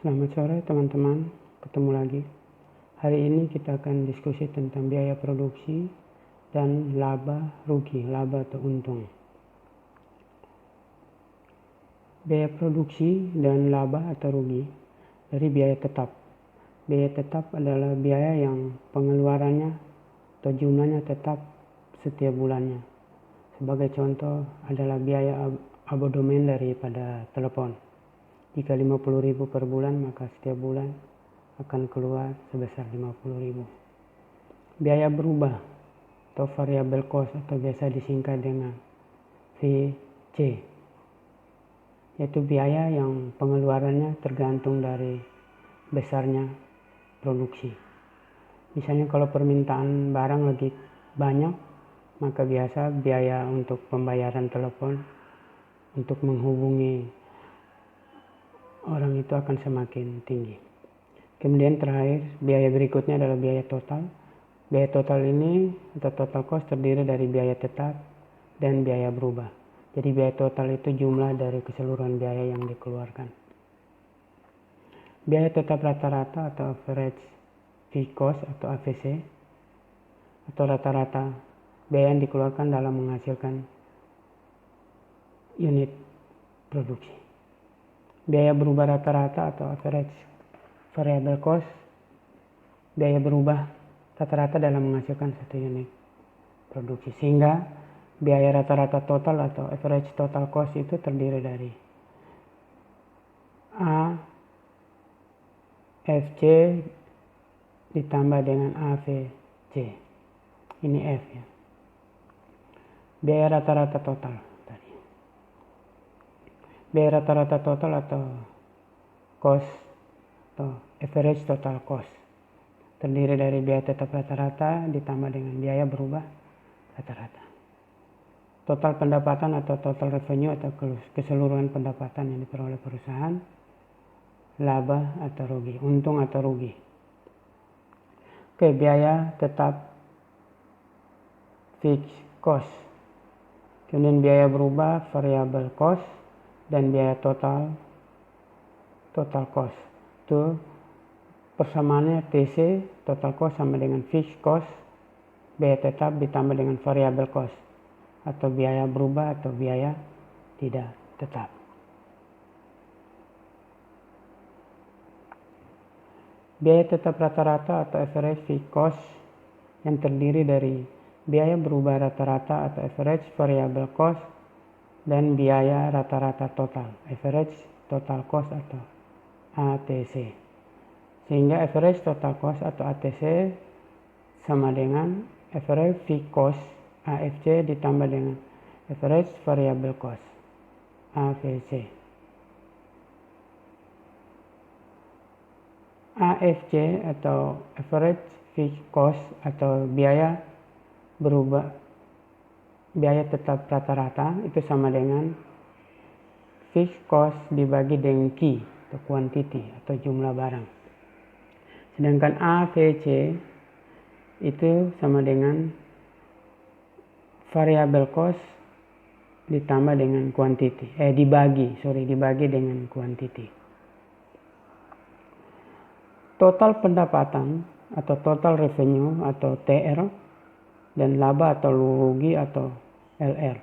Selamat sore teman-teman, ketemu lagi. Hari ini kita akan diskusi tentang biaya produksi dan laba rugi, laba atau untung. Biaya produksi dan laba atau rugi dari biaya tetap. Biaya tetap adalah biaya yang pengeluarannya atau jumlahnya tetap setiap bulannya. Sebagai contoh adalah biaya abodemen daripada telepon. Jika 50.000 per bulan, maka setiap bulan akan keluar sebesar 50.000. Biaya berubah atau variable cost atau biasa disingkat dengan VC, yaitu biaya yang pengeluarannya tergantung dari besarnya produksi. Misalnya kalau permintaan barang lagi banyak, maka biasa biaya untuk pembayaran telepon untuk menghubungi orang itu akan semakin tinggi. Kemudian terakhir, biaya berikutnya adalah biaya total. Biaya total ini atau total cost terdiri dari biaya tetap dan biaya berubah. Jadi biaya total itu jumlah dari keseluruhan biaya yang dikeluarkan. Biaya tetap rata-rata atau average fixed cost atau AFC atau rata-rata biaya yang dikeluarkan dalam menghasilkan unit produksi. Biaya berubah rata-rata atau average variable cost, biaya berubah rata-rata dalam menghasilkan satu unit produksi. Sehingga biaya rata-rata total atau average total cost itu terdiri dari A, FC ditambah dengan AVC. Ini F ya. Biaya rata-rata total. Biaya rata-rata total atau cost atau average total cost terdiri dari biaya tetap rata-rata ditambah dengan biaya berubah rata-rata. Total pendapatan atau total revenue atau keseluruhan pendapatan yang diperoleh perusahaan, laba atau rugi, untung atau rugi. Oke, biaya tetap fixed cost. Kemudian biaya berubah variable cost dan biaya total cost. Itu persamaannya TC, total cost sama dengan fixed cost, biaya tetap ditambah dengan variable cost atau biaya berubah atau biaya tidak tetap. Biaya tetap rata-rata atau average fixed cost yang terdiri dari biaya berubah rata-rata atau average variable cost dan biaya rata-rata total, average total cost atau ATC. Sehingga average total cost atau ATC sama dengan average fixed cost AFC ditambah dengan average variable cost AVC. AFC atau average fixed cost atau biaya berubah biaya tetap rata-rata itu sama dengan fixed cost dibagi dengan Q atau quantity atau jumlah barang. Sedangkan AVC itu sama dengan variable cost ditambah dengan quantity. Dibagi dengan quantity. Total pendapatan atau total revenue atau TR dan laba atau rugi atau LR.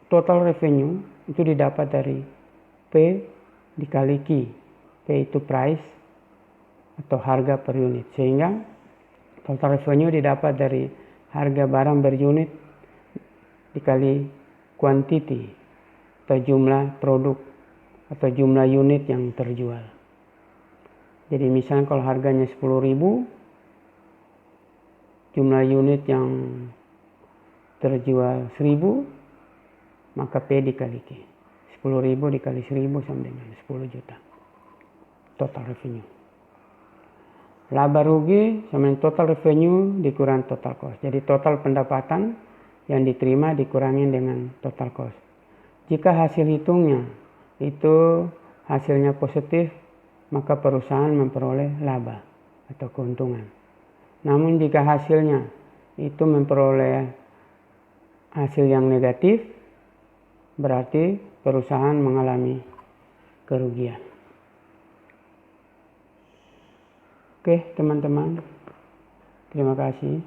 Total revenue itu didapat dari P dikali Q. P itu price atau harga per unit. Sehingga total revenue didapat dari harga barang per unit dikali quantity atau jumlah produk atau jumlah unit yang terjual. Jadi misalnya kalau harganya 10.000, jumlah unit yang terjual 1.000, maka P dikali Q. 10.000 dikali 1.000 sama dengan 10 juta. Total revenue. Laba rugi sama dengan total revenue dikurang total cost. Jadi total pendapatan yang diterima dikurangi dengan total cost. Jika hasil hitungnya itu hasilnya positif, maka perusahaan memperoleh laba atau keuntungan. Namun jika hasilnya itu memperoleh hasil yang negatif, berarti perusahaan mengalami kerugian. Oke teman-teman, terima kasih.